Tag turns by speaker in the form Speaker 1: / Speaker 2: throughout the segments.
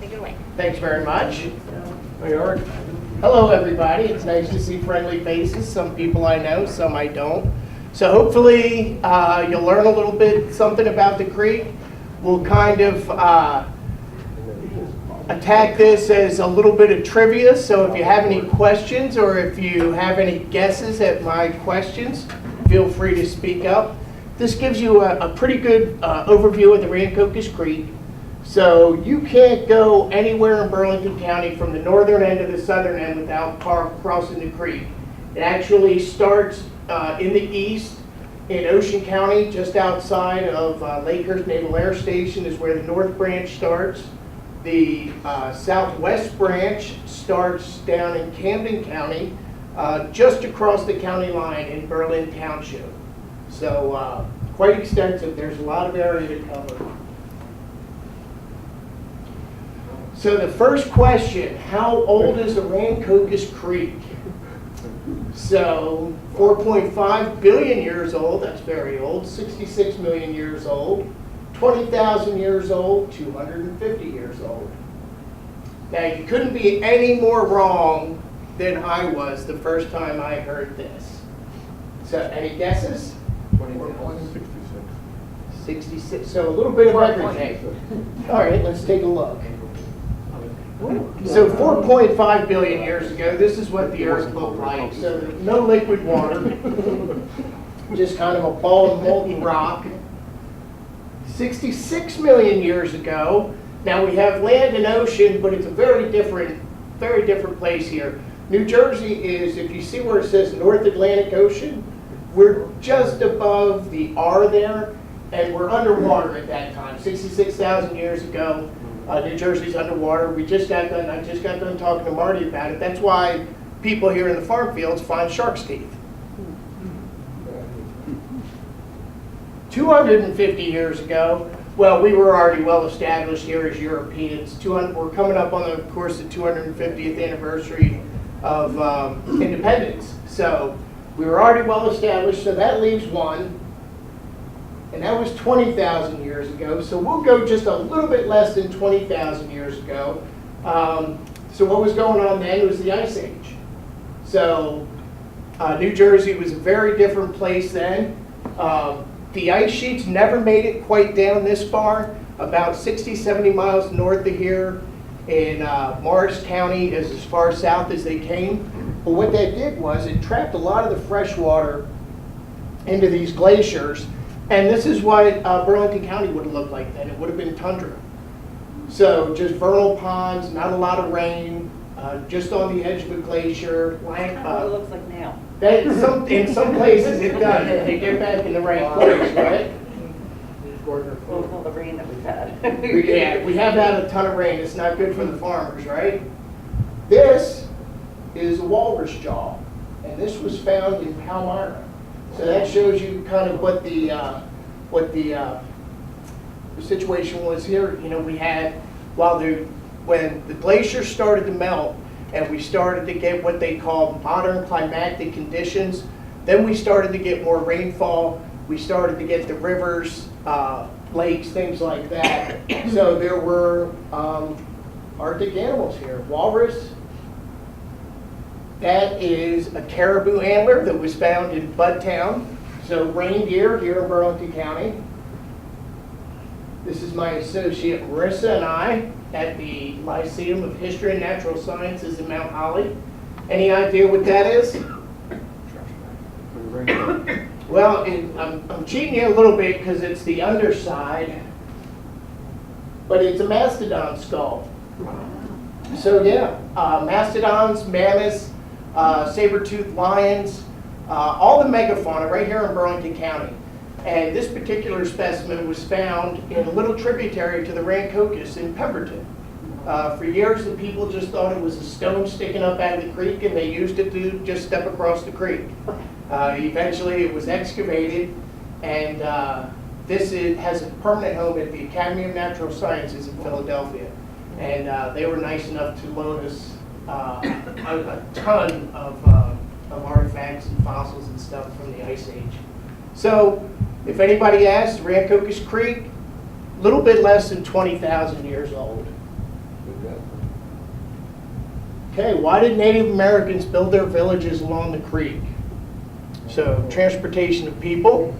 Speaker 1: Take it away.
Speaker 2: Thanks very much. Hello, everybody. It's nice to see friendly faces. Some people I know, some I don't. So hopefully you'll learn a little bit something about the creek. We'll kind of attack this as a little bit of trivia. So if you have any questions or if you have any guesses at my questions, feel free to speak up. This gives you a pretty good overview of the Rancocas Creek. So you can't go anywhere in Burlington County from the northern end to the southern end without crossing the creek. It actually starts in the east in Ocean County, just outside of Lakehurst Naval Air Station is where the north branch starts. The southwest branch starts down in Camden County, just across the county line in Berlin Township. So quite extensive. There's a lot of area to cover. So the first question, how old is the Rancocas Creek? So 4.5 billion years old, that's very old, 66 million years old, 20,000 years old, 250 years old. Now you couldn't be any more wrong than I was the first time I heard this. So any guesses? 66, so a little bit of everything. All right, let's take a look. So 4.5 billion years ago, this is what the Earth looked like. So no liquid water, just kind of a ball of molten rock. 66 million years ago, now we have land and ocean, but it's a very different place here. New Jersey is, if you see where it says North Atlantic Ocean, we're just above the R there, and we're underwater at that time. 66,000 years ago. New Jersey's underwater. I just got done talking to Marty about it. That's why people here in the farm fields find shark's teeth. 250 years ago, well, we were already well established here as Europeans. We're coming up on, of course, the 250th anniversary of independence. So we were already well established, so that leaves one. And that was 20,000 years ago. So we'll go just a little bit less than 20,000 years ago. So what was going on then was the Ice Age. So New Jersey was a very different place then. The ice sheets never made it quite down this far, about 60, 70 miles north of here in Morris County, as far south as they came. But what that did was it trapped a lot of the fresh water into these glaciers. And this is what Burlington County would have looked like then. It would have been tundra. So just vernal ponds, not a lot of rain, just on the edge of a glacier.
Speaker 1: That's what it looks like now.
Speaker 2: In some places it does. They get back in the right place, right?
Speaker 1: Well, all the rain that we've had.
Speaker 2: Yeah, we have had a ton of rain. It's not good for the farmers, right? This is a walrus jaw, and this was found in Palmyra. So that shows you kind of what the situation was here. You know, we had when the glaciers started to melt and we started to get what they call modern climatic conditions. Then we started to get more rainfall. We started to get the rivers, lakes, things like that. So there were Arctic animals here. Walrus. That is a caribou antler that was found in Budtown. So reindeer here in Burlington County. This is my associate Marissa and I at the Lyceum of History and Natural Sciences in Mount Holly. Any idea what that is? Well, I'm cheating you a little bit because it's the underside, but it's a mastodon skull. So yeah, mastodons, mammoths, saber-toothed lions, all the megafauna right here in Burlington County. And this particular specimen was found in a little tributary to the Rancocas in Pemberton. For years, the people just thought it was a stone sticking up out of the creek, and they used it to just step across the creek. Eventually, it was excavated, and this has a permanent home at the Academy of Natural Sciences in Philadelphia. And they were nice enough to loan us a ton of artifacts and fossils and stuff from the Ice Age. So, if anybody asks, Rancocas Creek, a little bit less than 20,000 years old. Okay, why did Native Americans build their villages along the creek? So, transportation of people,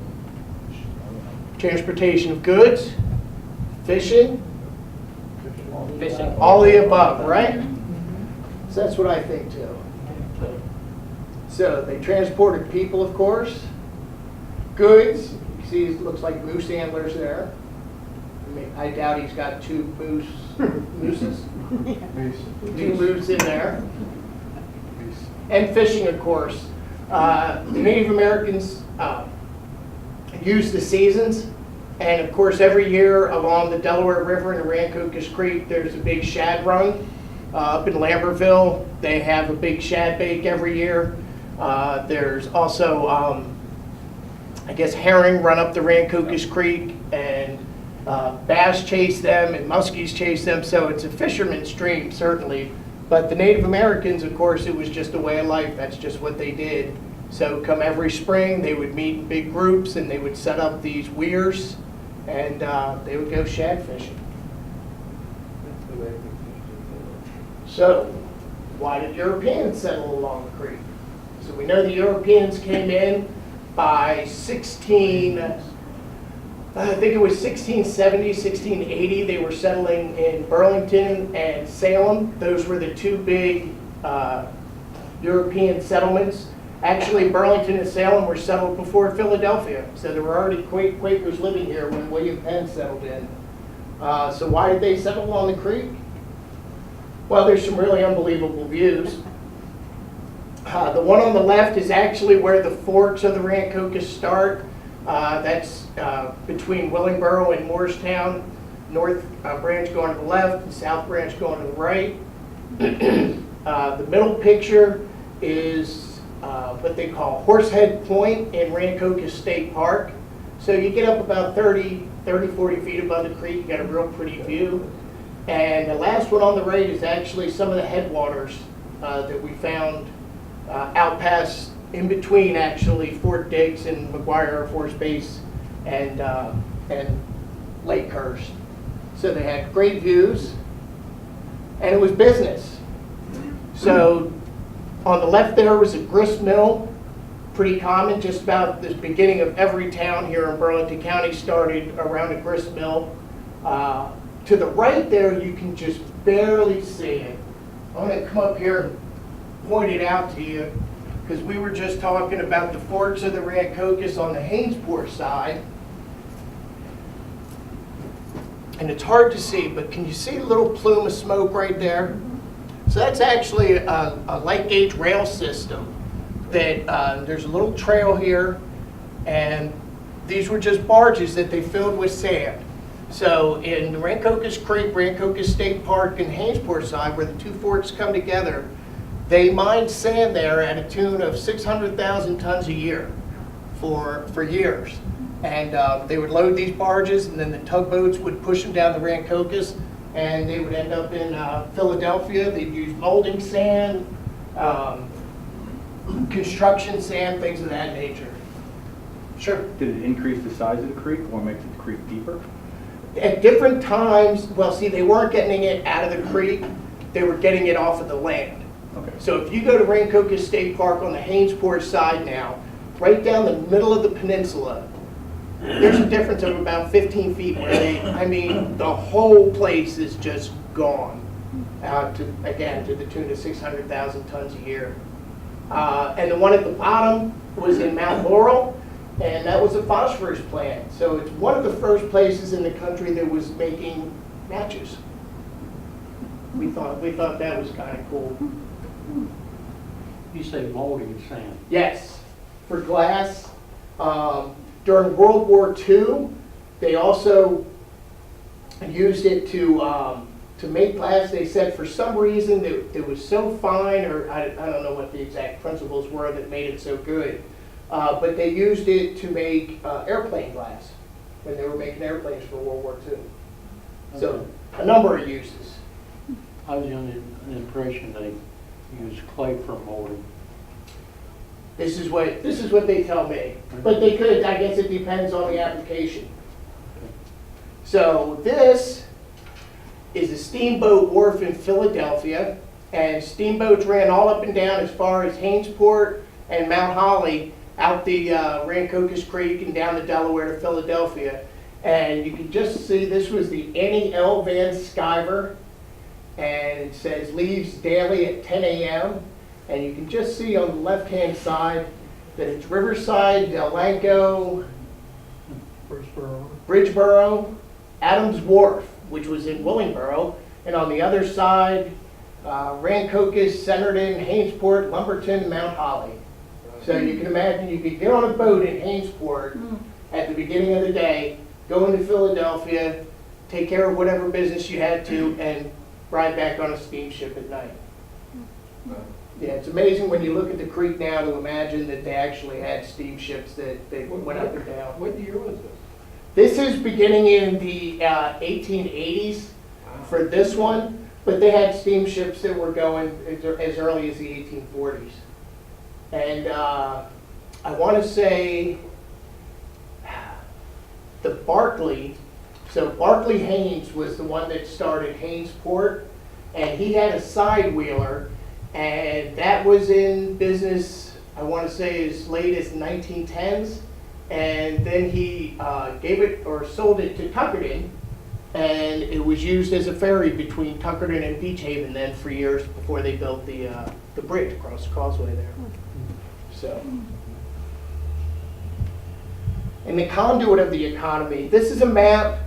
Speaker 2: transportation of goods, fishing,
Speaker 1: Fishing.
Speaker 2: all the above, right? So that's what I think too. So they transported people, of course, goods. You see, it looks like moose antlers there. I doubt he's got two mooses. Two moose in there. And fishing, of course. The Native Americans used the seasons. And of course, every year along the Delaware River and the Rancocas Creek, there's a big shad run. Up in Lambertville, they have a big shad bake every year. There's also, I guess, herring run up the Rancocas Creek, and bass chase them, and muskies chase them. So it's a fisherman's stream, certainly. But the Native Americans, of course, it was just a way of life. That's just what they did. So come every spring, they would meet in big groups, and they would set up these weirs, and they would go shad fishing. So, why did Europeans settle along the creek? So we know the Europeans came in by I think it was 1670, 1680. They were settling in Burlington and Salem. Those were the two big European settlements. Actually, Burlington and Salem were settled before Philadelphia. So there were already Quakers living here when William Penn settled in. So why did they settle along the creek? Well, there's some really unbelievable views. The one on the left is actually where the forks of the Rancocas start. That's between Willingboro and Moorestown. North branch going to the left, the south branch going to the right. The middle picture is what they call Horsehead Point in Rancocas State Park. So you get up about 40 feet above the creek, you got a real pretty view. And the last one on the right is actually some of the headwaters that we found out past, in between actually Fort Dix and McGuire Air Force Base and Lakehurst. So they had great views, and it was business. So on the left there was a grist mill, pretty common. Just about the beginning of every town here in Burlington County started around a grist mill. To the right there, you can just barely see it. I'm going to come up here and point it out to you, because we were just talking about the forks of the Rancocas on the Hainesport side. And it's hard to see, but can you see a little plume of smoke right there? So that's actually a light gauge rail system that there's a little trail here, and these were just barges that they filled with sand. So in Rancocas Creek, Rancocas State Park, and Hainesport side, where the two forks come together, they mined sand there at a tune of 600,000 tons a year for years. And they would load these barges, and then the tugboats would push them down the Rancocas, and they would end up in Philadelphia. They'd use molding sand, construction sand, things of that nature. Sure.
Speaker 3: Did it increase the size of the creek or make the creek deeper?
Speaker 2: At different times, well, see, they weren't getting it out of the creek, they were getting it off of the land.
Speaker 3: Okay.
Speaker 2: So if you go to Rancocas State Park on the Hainesport side now, right down the middle of the peninsula, there's a difference of about 15 feet where the whole place is just gone out to, again, to the tune of 600,000 tons a year. And the one at the bottom was in Mount Laurel, and that was a phosphorus plant. So it's one of the first places in the country that was making matches. We thought that was kind of cool.
Speaker 4: You say molding sand.
Speaker 2: Yes, for glass. During World War II, they also used it to make glass. They said for some reason that it was so fine, or I don't know what the exact principles were that made it so good, but they used it to make airplane glass when they were making airplanes for World War II. So a number of uses.
Speaker 4: I was under the impression they use clay for molding.
Speaker 2: This is what they tell me. But they could, I guess it depends on the application. So this is a steamboat wharf in Philadelphia, and steamboats ran all up and down as far as Hainesport and Mount Holly, out the Rancocas Creek and down the Delaware to Philadelphia. And you can just see this was the Annie L. Van Sciver, and it says leaves daily at 10 a.m. And you can just see on the left-hand side that it's Riverside, Delanco, Bridgeboro, Adams Wharf, which was in Willingboro, and on the other side, Rancocas, Centerton, Hainesport, Lumberton, Mount Holly. So you can imagine you could get on a boat in Hainesport at the beginning of the day, go into Philadelphia, take care of whatever business you had to, and ride back on a steamship at night. Yeah, it's amazing when you look at the creek now to imagine that they actually had steamships that went up and down.
Speaker 1: What year was this?
Speaker 2: This is beginning in the 1880s for this one, but they had steamships that were going as early as the 1840s. And I want to say the Barclay, so Barclay Haynes was the one that started Hainesport, and he had a side wheeler, and that was in business, I want to say, as late as 1910s. And then he gave it or sold it to Tuckerton, and it was used as a ferry between Tuckerton and Beach Haven then for years before they built the bridge across the causeway there. So, and the conduit of the economy. This is a map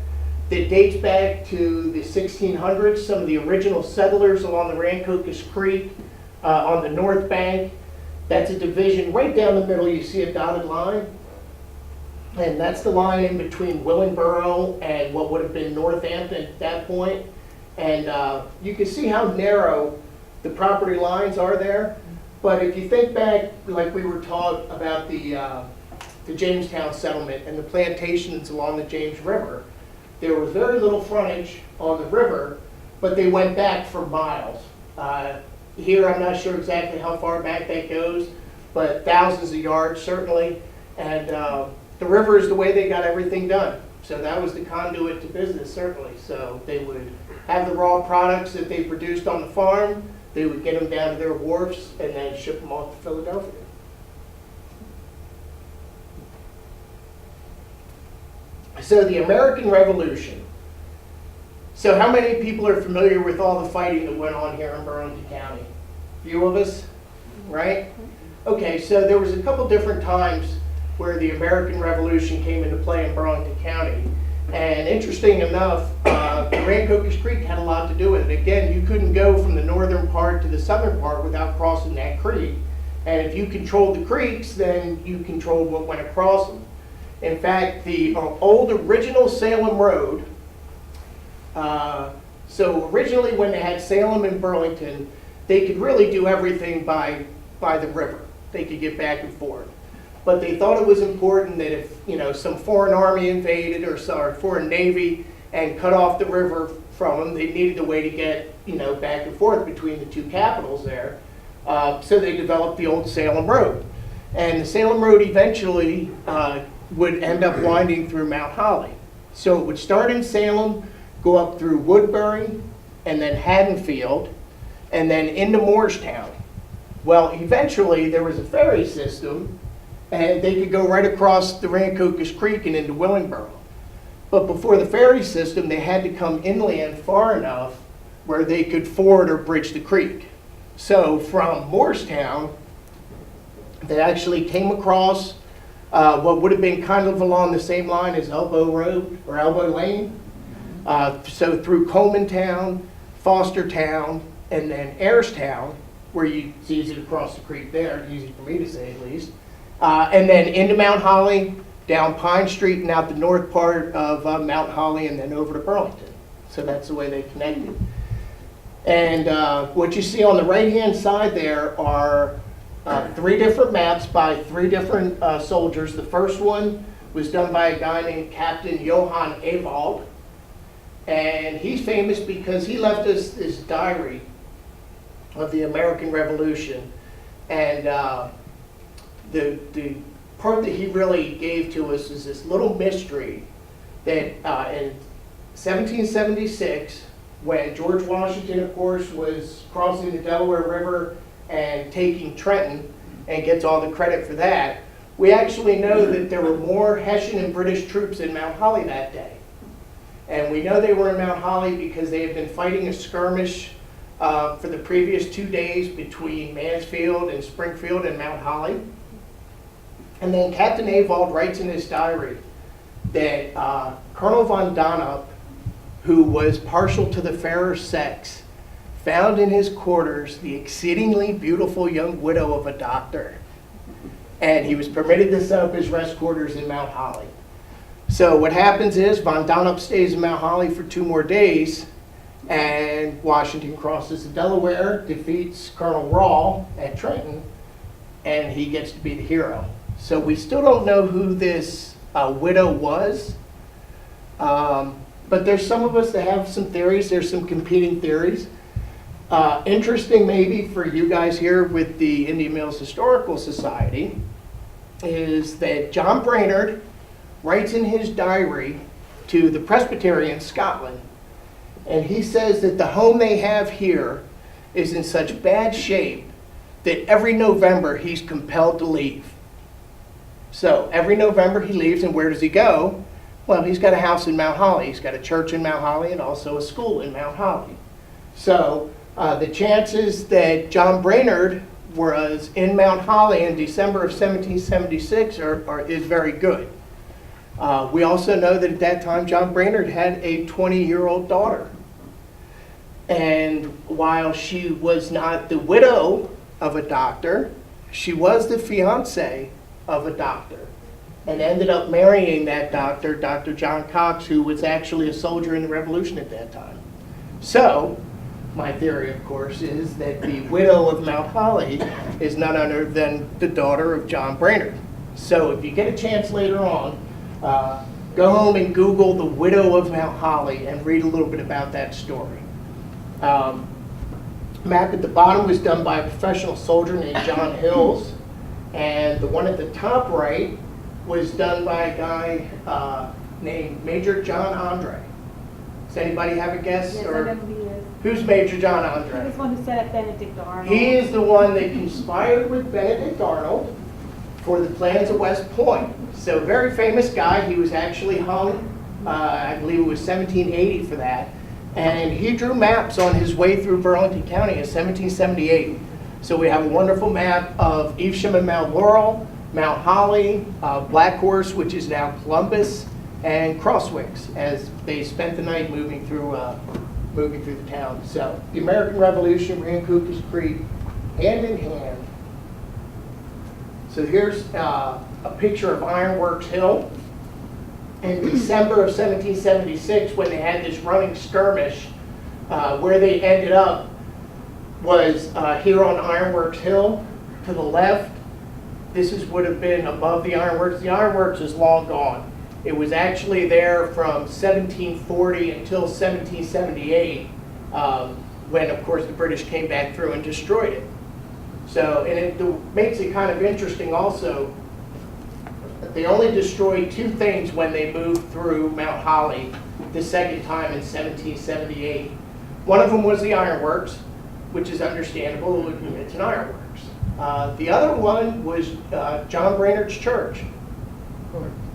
Speaker 2: that dates back to the 1600s. Some of the original settlers along the Rancocas Creek on the north bank. That's a division right down the middle. You see a dotted line. And that's the line in between Willingboro and what would have been Northampton at that point. And you can see how narrow the property lines are there. But if you think back, like we were taught about the Jamestown settlement and the plantations along the James River, there was very little frontage on the river, but they went back for miles. Here, I'm not sure exactly how far back that goes, but thousands of yards certainly. And the river is the way they got everything done. So that was the conduit to business, certainly. So they would have the raw products that they produced on the farm, they would get them down to their wharfs, and then ship them off to Philadelphia. So the American Revolution. So how many people are familiar with all the fighting that went on here in Burlington County? Few of us, right? Okay, so there was a couple different times where the American Revolution came into play in Burlington County. And interesting enough, Rancocas Creek had a lot to do with it. Again, you couldn't go from the northern part to the southern part without crossing that creek. And if you controlled the creeks, then you controlled what went across them. In fact, the old original Salem Road, so originally when they had Salem and Burlington, they could really do everything by the river. They could get back and forth. But they thought it was important that if, you know, some foreign army invaded or foreign navy and cut off the river from them, they needed a way to get, you know, back and forth between the two capitals there. So they developed the old Salem Road. And the Salem Road eventually would end up winding through Mount Holly. So it would start in Salem, go up through Woodbury, and then Haddonfield, and then into Moorestown. Well, eventually there was a ferry system, and they could go right across the Rancocas Creek and into Willingboro. But before the ferry system, they had to come inland far enough where they could ford or bridge the creek. So from Moorestown, they actually came across what would have been kind of along the same line as Elbow Road or Elbow Lane. So through Colemantown, Fostertown, and then Ayerstown, where it's easy to cross the creek there, easy for me to say at least. And then into Mount Holly, down Pine Street and out the north part of Mount Holly, and then over to Burlington. So that's the way they connected. And what you see on the right-hand side there are 3 different maps by 3 different soldiers. The first one was done by a guy named Captain Johann Ewald. And he's famous because he left us this diary of the American Revolution. And the part that he really gave to us is this little mystery that in 1776, when George Washington, of course, was crossing the Delaware River and taking Trenton, and gets all the credit for that. We actually know that there were more Hessian and British troops in Mount Holly that day. And we know they were in Mount Holly because they had been fighting a skirmish for the previous 2 days between Mansfield and Springfield and Mount Holly. And then Captain Avald writes in his diary that Colonel von Donop, who was partial to the fairer sex, found in his quarters the exceedingly beautiful young widow of a doctor. And he was permitted to set up his rest quarters in Mount Holly. So what happens is von Donop stays in Mount Holly for 2 more days, and Washington crosses the Delaware, defeats Colonel Rahl at Trenton, and he gets to be the hero. So we still don't know who this widow was, but there's some of us that have some theories. There's some competing theories. Interesting maybe for you guys here with the Indian Mills Historical Society is that John Brainerd writes in his diary to the Presbytery in Scotland, and he says that the home they have here is in such bad shape that every November he's compelled to leave. So every November he leaves, and where does he go? Well, he's got a house in Mount Holly. He's got a church in Mount Holly and also a school in Mount Holly. So the chances that John Brainerd was in Mount Holly in December of 1776 is very good. We also know that at that time John Brainerd had a 20-year-old daughter. And while she was not the widow of a doctor, she was the fiancée of a doctor, and ended up marrying that doctor, Dr. John Cox, who was actually a soldier in the Revolution at that time. So my theory, of course, is that the widow of Mount Holly is none other than the daughter of John Brainerd. So if you get a chance later on, go home and Google the widow of Mount Holly and read a little bit about that story. Map at the bottom was done by a professional soldier named John Hills, and the one at the top right was done by a guy named Major John Andre. Does anybody have a guess?
Speaker 5: Yes,
Speaker 2: Or
Speaker 5: I know who he is.
Speaker 2: who's Major John
Speaker 5: He
Speaker 2: Andre?
Speaker 5: was the one who set up Benedict Arnold.
Speaker 2: He is the one that conspired with Benedict Arnold for the plans of West Point. So very famous guy. He was actually hung, I believe it was 1780 for that. And he drew maps on his way through Burlington County in 1778. So we have a wonderful map of Evesham and Mount Laurel, Mount Holly, Black Horse, which is now Columbus, and Crosswicks, as they spent the night moving through the town. So the American Revolution, Rancocas Creek, hand in hand. So here's a picture of Ironworks Hill. In December of 1776, when they had this running skirmish, where they ended up was here on Ironworks Hill to the left. This would have been above the Ironworks. The Ironworks is long gone. It was actually there from 1740 until 1778, when, of course, the British came back through and destroyed it. So, and it makes it kind of interesting also. They only destroyed 2 things when they moved through Mount Holly the second time in 1778. One of them was the ironworks, which is understandable. It's an ironworks. The other one was John Brainerd's church.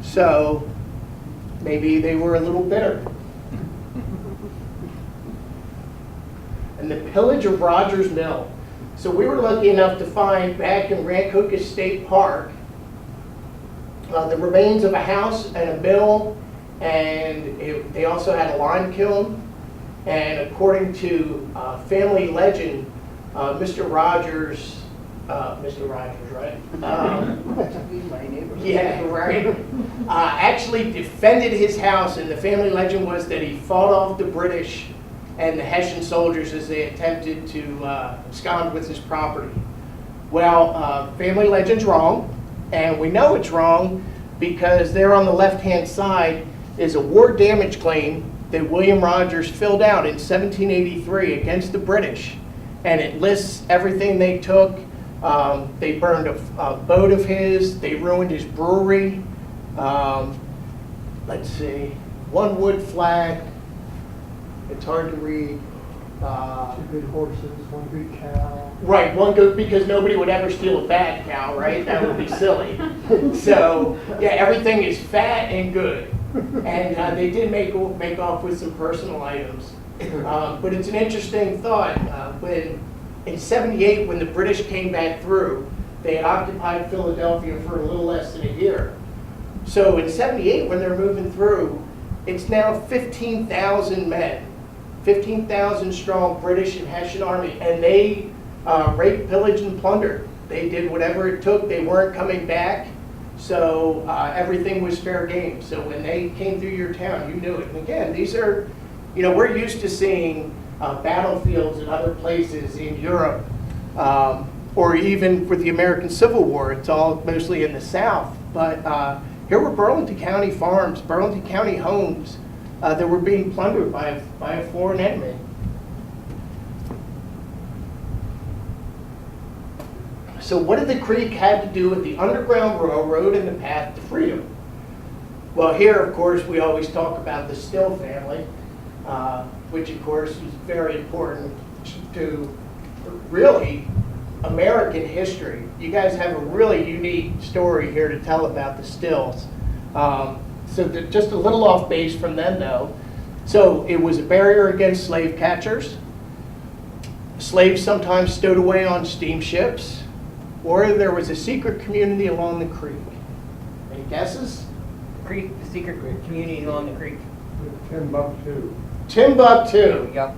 Speaker 2: So maybe they were a little bitter. And the pillage of Rogers Mill. So we were lucky enough to find back in Rancocas State Park the remains of a house and a mill, and they also had a lime kiln. And according to family legend, Mr. Rogers, right? Yeah, right. Actually defended his house, and the family legend was that he fought off the British and the Hessian soldiers as they attempted to abscond with his property. Well, family legend's wrong, and we know it's wrong because there on the left-hand side is a war damage claim that William Rogers filled out in 1783 against the British, and it lists everything they took. They burned a boat of his, they ruined his brewery, let's see, one wood flag, It's hard to read.
Speaker 5: Two good horses, one good cow.
Speaker 2: Right, one goat, because nobody would ever steal a bad cow, right? That would be silly. So, yeah, everything is fat and good. And they did make off with some personal items. But it's an interesting thought. When in '78, when the British came back through, they had occupied Philadelphia for a little less than a year. So in '78, when they're moving through, it's now 15,000 men. 15,000 strong British and Hessian army, and they raped, pillaged, and plundered. They did whatever it took. They weren't coming back, so everything was fair game. So when they came through your town, you knew it. And again, these are, we're used to seeing battlefields in other places in Europe, or even with the American Civil War. It's all mostly in the South, but here were Burlington County farms, Burlington County homes, that were being plundered by a foreign enemy. So what did the creek have to do with the Underground Railroad and the path to freedom? Well, here, of course, we always talk about the Still family, which, of course, is very important to really American history. You guys have a really unique story here to tell about the Stills. So just a little off base from them, though. So it was a barrier against slave catchers. Slaves sometimes stowed away on steamships, or there was a secret community along the creek. Any guesses?
Speaker 1: Creek, the secret community along the creek.
Speaker 5: Timbuktu.
Speaker 2: Timbuktu.
Speaker 1: Yep.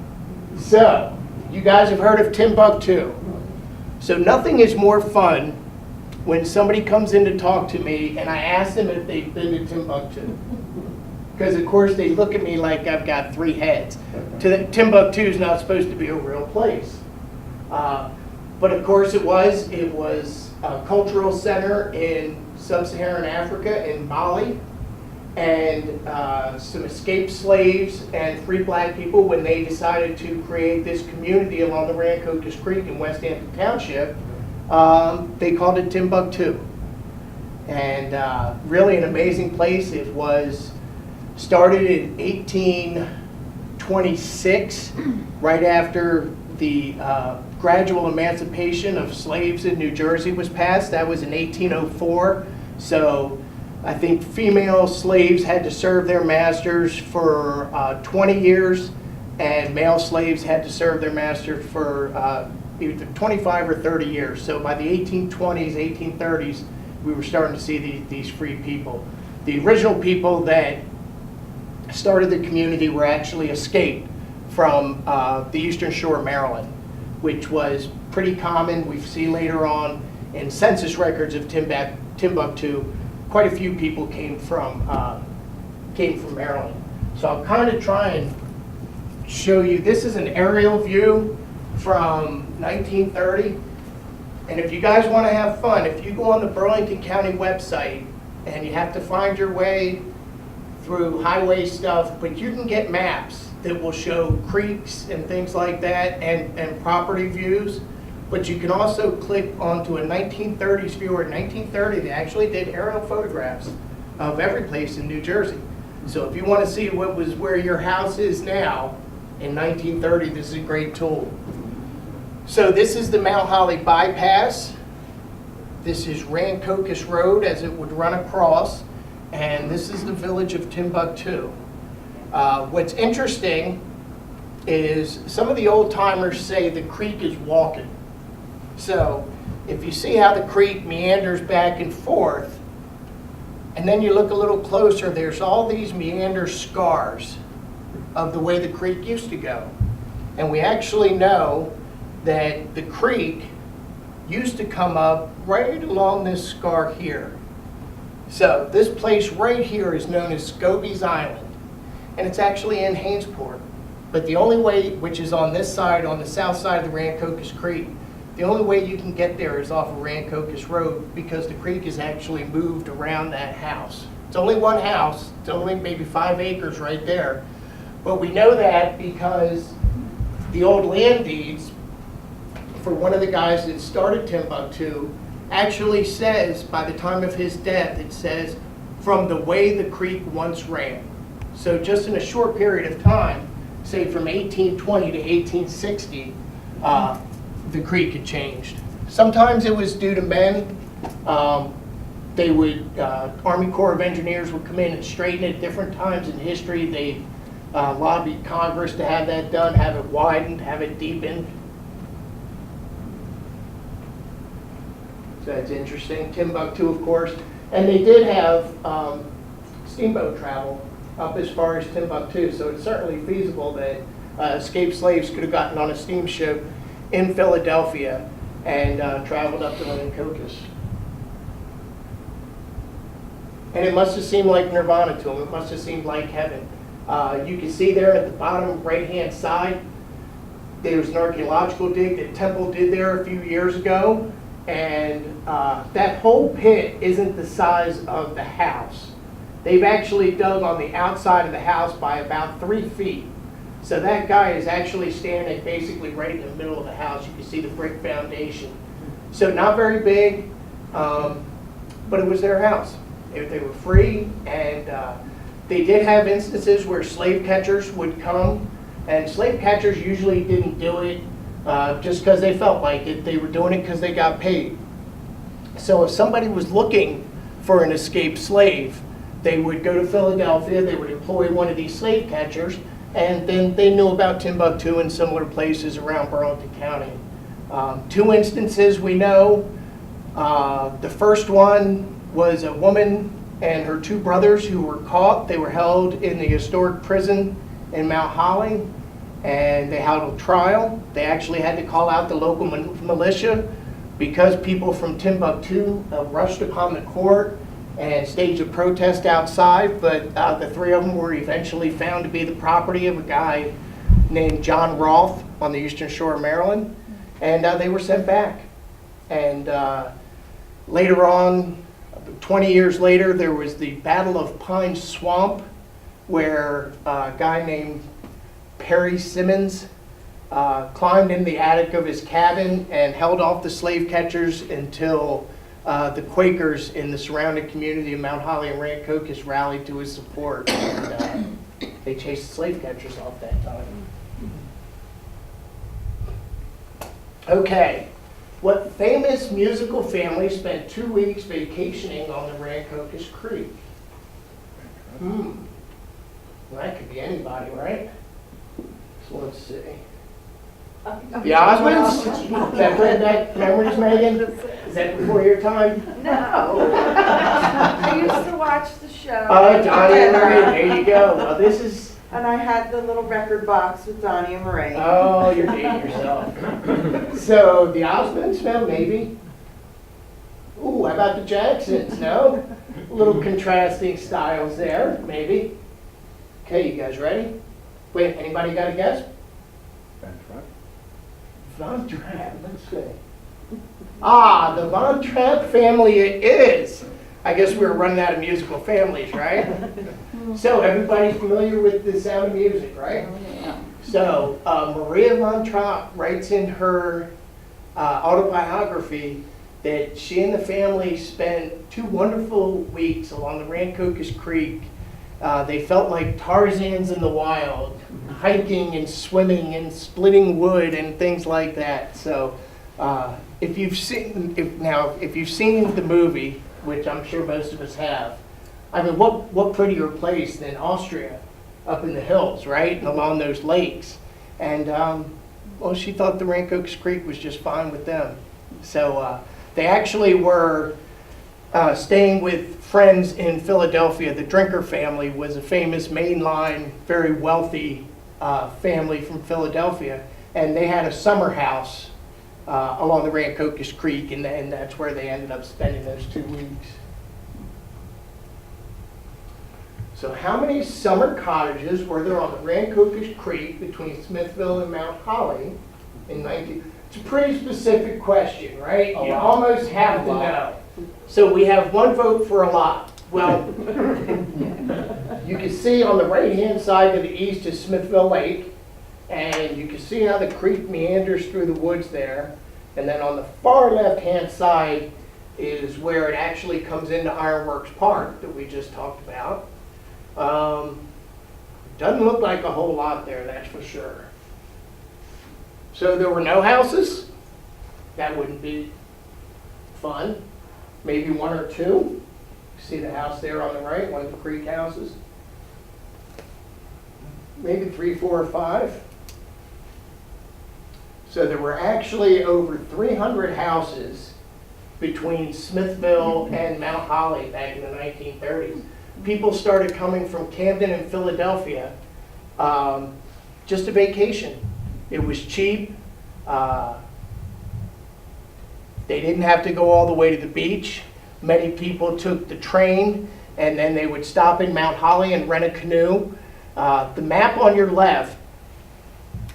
Speaker 2: So, you guys have heard of Timbuktu. So nothing is more fun when somebody comes in to talk to me and I ask them if they've been to Timbuktu. Because of course they look at me like I've got three heads. Timbuktu is not supposed to be a real place. But of course it was. It was a cultural center in sub-Saharan Africa, in Mali. And some escaped slaves and free black people, when they decided to create this community along the Rancocas Creek in West Hampton Township, they called it Timbuktu. And really an amazing place. It was started in 1826, right after the gradual emancipation of slaves in New Jersey was passed. That was in 1804. So I think female slaves had to serve their masters for 20 years, and male slaves had to serve their masters for either 25 or 30 years. So by the 1820s, 1830s, we were starting to see these free people. The original people that started the community were actually escaped from the Eastern Shore of Maryland, which was pretty common. We see later on in census records of Timbuktu, quite a few people came from Maryland. So I'll kind of try and show you. This is an aerial view from 1930. And if you guys want to have fun, if you go on the Burlington County website and you have to find your way through highway stuff, but you can get maps that will show creeks and things like that, and property views. But you can also click onto a 1930s viewer. In 1930, they actually did aerial photographs of every place in New Jersey. So if you want to see where your house is now in 1930, this is a great tool. So this is the Mount Holly bypass. This is Rancocas Road as it would run across. And this is the village of Timbuktu. What's interesting is some of the old timers say the creek is walking. So if you see how the creek meanders back and forth, and then you look a little closer, there's all these meander scars of the way the creek used to go. And we actually know that the creek used to come up right along this scar here. So this place right here is known as Scobie's Island, and it's actually in Hainesport. But the only way, which is on this side, on the south side of the Rancocas Creek, the only way you can get there is off of Rancocas Road, because the creek is actually moved around that house. It's only one house, it's only maybe 5 acres right there. But we know that because the old land deeds for one of the guys that started Timbuktu actually says, by the time of his death, it says, from the way the creek once ran. So just in a short period of time, say from 1820 to 1860, the creek had changed. Sometimes it was due to men. They would, Army Corps of Engineers would come in and straighten it at different times in history. They lobbied Congress to have that done, have it widened, have it deepened. So that's interesting. Timbuktu, of course. And they did have steamboat travel up as far as Timbuktu, so it's certainly feasible that escaped slaves could have gotten on a steamship in Philadelphia and traveled up to Rancocas. And it must have seemed like nirvana to them. It must have seemed like heaven. You can see there at the bottom right-hand side, there's an archaeological dig that Temple did there a few years ago. And that whole pit isn't the size of the house. They've actually dug on the outside of the house by about 3 feet. So that guy is actually standing basically right in the middle of the house. You can see the brick foundation. So not very big, but it was their house. They were free, and they did have instances where slave catchers would come, and slave catchers usually didn't do it just because they felt like it. They were doing it because they got paid. So if somebody was looking for an escaped slave, they would go to Philadelphia, they would employ one of these slave catchers, and then they knew about Timbuktu and similar places around Burlington County. 2 instances we know. The first one was a woman and her 2 brothers who were caught. They were held in the historic prison in Mount Holly, and they held a trial. They actually had to call out the local militia because people from Timbuktu rushed upon the court and staged a protest outside, but the 3 of them were eventually found to be the property of a guy named John Rolfe on the eastern shore of Maryland, and they were sent back. And later on, 20 years later, there was the Battle of Pine Swamp, where a guy named Perry Simmons climbed in the attic of his cabin and held off the slave catchers until the Quakers in the surrounding community of Mount Holly and Rancocas rallied to his support. And they chased the slave catchers off that time. Okay. What famous musical family spent 2 weeks vacationing on the Rancocas Creek? Well, that could be anybody, right? So let's see. The Osmonds? Is that bring back memories, Megan? Is that before your time?
Speaker 6: No. I used to watch the show.
Speaker 2: Oh, Donnie and Marie, there you go. Well, this is...
Speaker 6: And I had the little record box with Donnie and Marie.
Speaker 2: Oh, you're dating yourself. So, the Osmonds, well, maybe. Ooh, how about the Jacksons? No? A little contrasting styles there, maybe. Okay, you guys ready? Wait, anybody got a guess? Von Trapp, let's see. Ah, the Von Trapp family it is. I guess we were running out of musical families, right? So everybody's familiar with The Sound of Music, right? So Maria Von Trapp writes in her autobiography that she and the family spent 2 wonderful weeks along the Rancocas Creek. They felt like Tarzans in the wild, hiking and swimming and splitting wood and things like that. So if you've seen the movie, which I'm sure most of us have, I mean, what prettier place than Austria, up in the hills, right, and along those lakes. And well, she thought the Rancocas Creek was just fine with them. So they actually were staying with friends in Philadelphia. The Drinker family was a famous mainline, very wealthy family from Philadelphia, and they had a summer house along the Rancocas Creek, and that's where they ended up spending those 2 weeks. So how many summer cottages were there on the Rancocas Creek between Smithville and Mount Holly in 19... It's a pretty specific question, right? You almost have to know. So we have 1 vote for a lot. Well, you can see on the right-hand side to the east is Smithville Lake, and you can see how the creek meanders through the woods there. And then on the far left-hand side is where it actually comes into Ironworks Park that we just talked about. Doesn't look like a whole lot there, that's for sure. So there were no houses. That wouldn't be fun. Maybe one or two. See the house there on the right, one of the creek houses. Maybe 3, 4, or 5. So there were actually over 300 houses between Smithville and Mount Holly back in the 1930s. People started coming from Camden and Philadelphia just to vacation. It was cheap. They didn't have to go all the way to the beach. Many people took the train, and then they would stop in Mount Holly and rent a canoe. The map on your left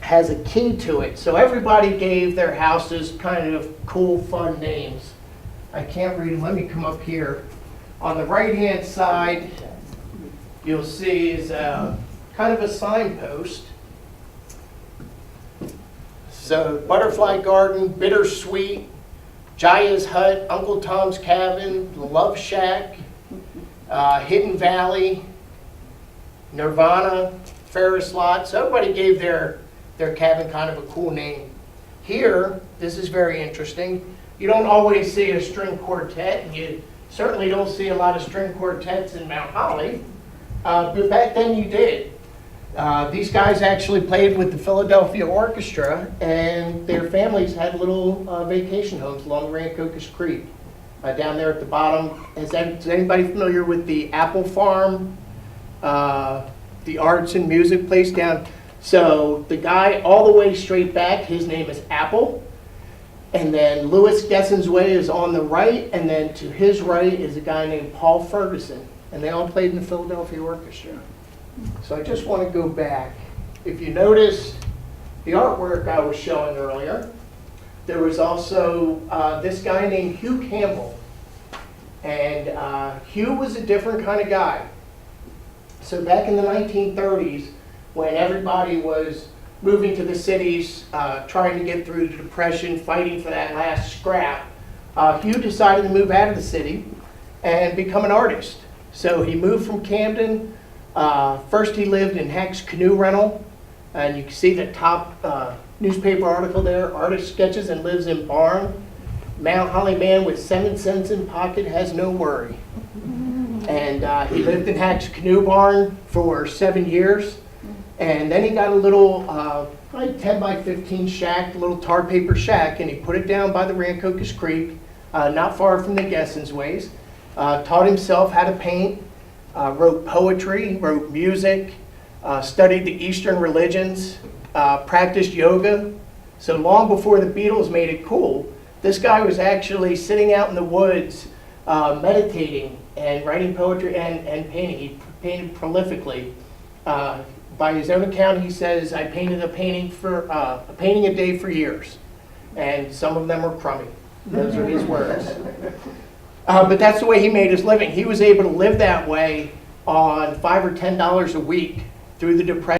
Speaker 2: has a key to it. So everybody gave their houses kind of cool, fun names. I can't read them. Let me come up here. On the right-hand side, you'll see is kind of a signpost. So Butterfly Garden, Bittersweet, Jaya's Hut, Uncle Tom's Cabin, Love Shack, Hidden Valley, Nirvana, Ferris Lot. So everybody gave their cabin kind of a cool name. Here, this is very interesting. You don't always see a string quartet, and you certainly don't see a lot of string quartets in Mount Holly, but back then you did. These guys actually played with the Philadelphia Orchestra, and their families had little vacation homes along Rancocas Creek. Down there at the bottom, is anybody familiar with the Apple Farm, the arts and music place down? So the guy all the way straight back, his name is Apple. And then Louis Gesson's Way is on the right, and then to his right is a guy named Paul Ferguson. And they all played in the Philadelphia Orchestra. So I just want to go back. If you notice the artwork I was showing earlier, there was also this guy named Hugh Campbell. And Hugh was a different kind of guy. So back in the 1930s, when everybody was moving to the cities, trying to get through the Depression, fighting for that last scrap, Hugh decided to move out of the city and become an artist. So he moved from Camden. First he lived in Hack's Canoe Rental, and you can see the top newspaper article there, artist sketches and lives in barn. Mount Holly man with 7 cents in pocket has no worry. And he lived in Hack's Canoe Barn for 7 years. And then he got a little, like 10 by 15 shack, a little tar paper shack, and he put it down by the Rancocas Creek, not far from the Gesson's Ways. Taught himself how to paint, wrote poetry, wrote music, studied the Eastern religions, practiced yoga. So long before the Beatles made it cool, this guy was actually sitting out in the woods, meditating and writing poetry and painting. He painted prolifically. By his own account, he says, I painted a painting a day for years. And some of them were crummy. Those are his words. But that's the way he made his living. He was able to live that way on $5 or $10 a week through the Depression.